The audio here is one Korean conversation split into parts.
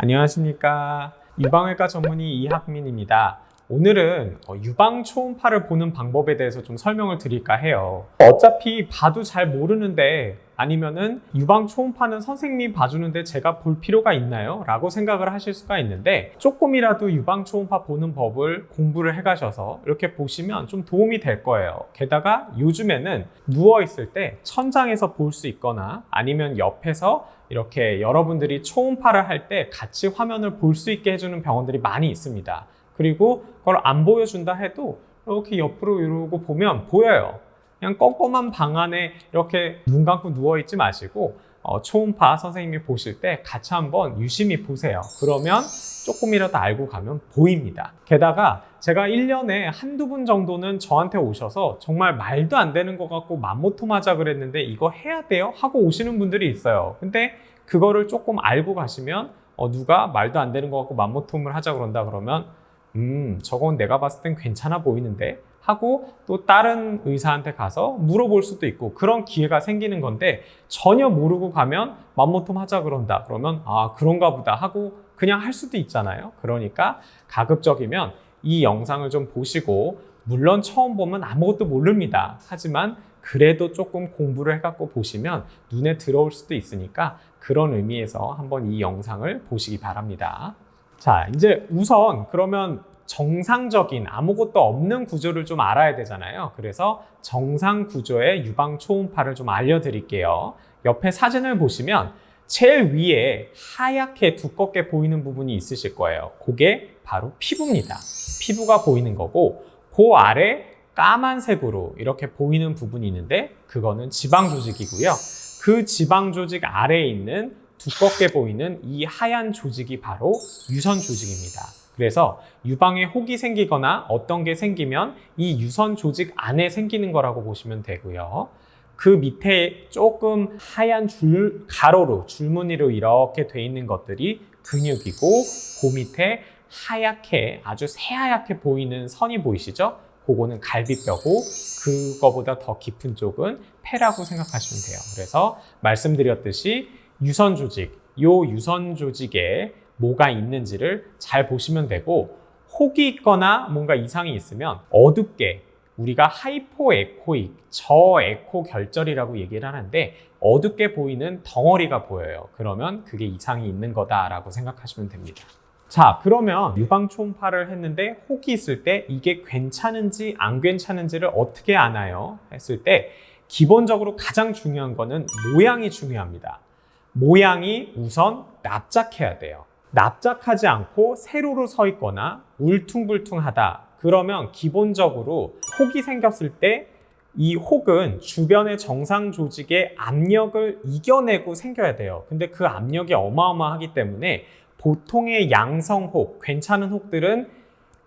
안녕하십니까. 유방외과 전문의 이학민입니다. 오늘은 유방 초음파를 보는 방법에 대해서 좀 설명을 드릴까 해요. 어차피 봐도 잘 모르는데 아니면은 유방 초음파는 선생님이 봐주는데 제가 볼 필요가 있나요? 라고 생각을 하실 수가 있는데, 조금이라도 유방 초음파 보는 법을 공부를 해가셔서 이렇게 보시면 좀 도움이 될 거예요. 게다가 요즘에는 누워있을 때 천장에서 볼 수 있거나 아니면 옆에서 이렇게 여러분들이 초음파를 할 때 같이 화면을 볼 수 있게 해주는 병원들이 많이 있습니다. 그리고 그걸 안 보여준다 해도 이렇게 옆으로 이러고 보면 보여요. 그냥 껌껌한 방 안에 이렇게 눈 감고 누워있지 마시고 초음파 선생님이 보실 때 같이 한번 유심히 보세요. 그러면 조금이라도 알고 가면 보입니다. 게다가 제가 1년에 한두 분 정도는 저한테 오셔서 정말 말도 안 되는 것 같고 맘모톰하자 그랬는데 이거 해야 돼요? 하고 오시는 분들이 있어요. 근데 그거를 조금 알고 가시면 누가 말도 안 되는 것 같고 맘모톰을 하자 그런다 그러면 저건 내가 봤을 땐 괜찮아 보이는데 하고 또 다른 의사한테 가서 물어볼 수도 있고 그런 기회가 생기는 건데, 전혀 모르고 가면 맘모톰 하자 그런다 그러면 그런가 보다 하고 그냥 할 수도 있잖아요. 그러니까 가급적이면 이 영상을 좀 보시고, 물론 처음 보면 아무것도 모릅니다. 하지만 그래도 조금 공부를 해갖고 보시면 눈에 들어올 수도 있으니까 그런 의미에서 한번 이 영상을 보시기 바랍니다. 자, 이제 우선 그러면 정상적인 아무것도 없는 구조를 좀 알아야 되잖아요. 그래서 정상 구조의 유방 초음파를 좀 알려드릴게요. 옆에 사진을 보시면 제일 위에 하얗게 두껍게 보이는 부분이 있으실 거예요. 그게 바로 피부입니다. 피부가 보이는 거고, 그 아래 까만색으로 이렇게 보이는 부분이 있는데 그거는 지방 조직이고요. 그 지방 조직 아래에 있는 두껍게 보이는 이 하얀 조직이 바로 유선 조직입니다. 그래서 유방에 혹이 생기거나 어떤 게 생기면 이 유선 조직 안에 생기는 거라고 보시면 되고요. 그 밑에 조금 하얀 가로로 줄무늬로 이렇게 돼 있는 것들이 근육이고, 그 밑에 하얗게 아주 새하얗게 보이는 선이 보이시죠? 그거는 갈비뼈고, 그거보다 더 깊은 쪽은 폐라고 생각하시면 돼요. 그래서 말씀드렸듯이 유선 조직, 요 유선 조직에 뭐가 있는지를 잘 보시면 되고, 혹이 있거나 뭔가 이상이 있으면 어둡게, 우리가 하이포에코익, 저에코 결절이라고 얘기를 하는데 어둡게 보이는 덩어리가 보여요. 그러면 그게 이상이 있는 거다라고 생각하시면 됩니다. 자, 그러면 유방 초음파를 했는데 혹이 있을 때 이게 괜찮은지 안 괜찮은지를 어떻게 아나요? 했을 때 기본적으로 가장 중요한 거는 모양이 중요합니다. 모양이 우선 납작해야 돼요. 납작하지 않고 세로로 서 있거나 울퉁불퉁하다 그러면 기본적으로 혹이 생겼을 때 이 혹은 주변의 정상 조직의 압력을 이겨내고 생겨야 돼요. 근데 그 압력이 어마어마하기 때문에 보통의 양성 혹, 괜찮은 혹들은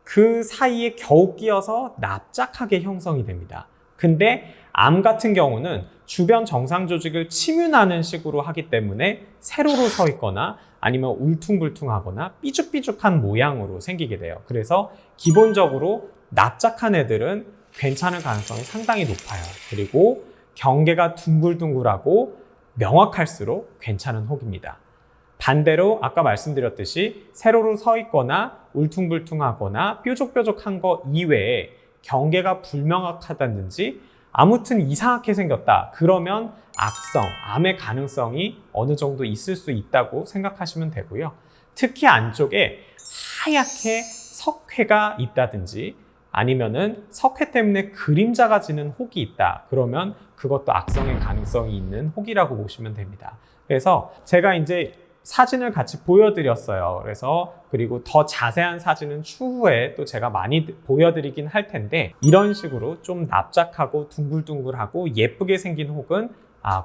그 사이에 겨우 끼어서 납작하게 형성이 됩니다. 근데 암 같은 경우는 주변 정상 조직을 침윤하는 식으로 하기 때문에 세로로 서 있거나 아니면 울퉁불퉁하거나 삐죽삐죽한 모양으로 생기게 돼요. 그래서 기본적으로 납작한 애들은 괜찮을 가능성이 상당히 높아요. 그리고 경계가 둥글둥글하고 명확할수록 괜찮은 혹입니다. 반대로 아까 말씀드렸듯이 세로로 서 있거나 울퉁불퉁하거나 뾰족뾰족한 거 이외에 경계가 불명확하다든지 아무튼 이상하게 생겼다 그러면 악성, 암의 가능성이 어느 정도 있을 수 있다고 생각하시면 되고요. 특히 안쪽에 하얗게 석회가 있다든지 아니면은 석회 때문에 그림자가 지는 혹이 있다 그러면 그것도 악성의 가능성이 있는 혹이라고 보시면 됩니다. 그래서 제가 이제 사진을 같이 보여드렸어요. 그리고 더 자세한 사진은 추후에 또 제가 많이 보여드리긴 할 텐데, 이런 식으로 좀 납작하고 둥글둥글하고 예쁘게 생긴 혹은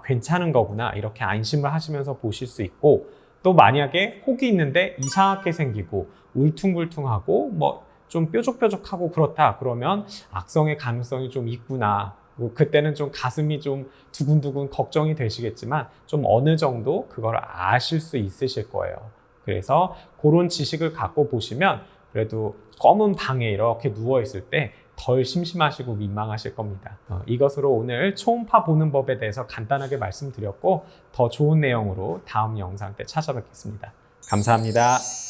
괜찮은 거구나 이렇게 안심을 하시면서 보실 수 있고, 또 만약에 혹이 있는데 이상하게 생기고 울퉁불퉁하고 좀 뾰족뾰족하고 그렇다 그러면 악성의 가능성이 좀 있구나. 그때는 좀 가슴이 좀 두근두근 걱정이 되시겠지만 좀 어느 정도 그걸 아실 수 있으실 거예요. 그래서 그런 지식을 갖고 보시면 그래도 검은 방에 이렇게 누워있을 때 덜 심심하시고 민망하실 겁니다. 이것으로 오늘 초음파 보는 법에 대해서 간단하게 말씀드렸고, 더 좋은 내용으로 다음 영상 때 찾아뵙겠습니다. 감사합니다.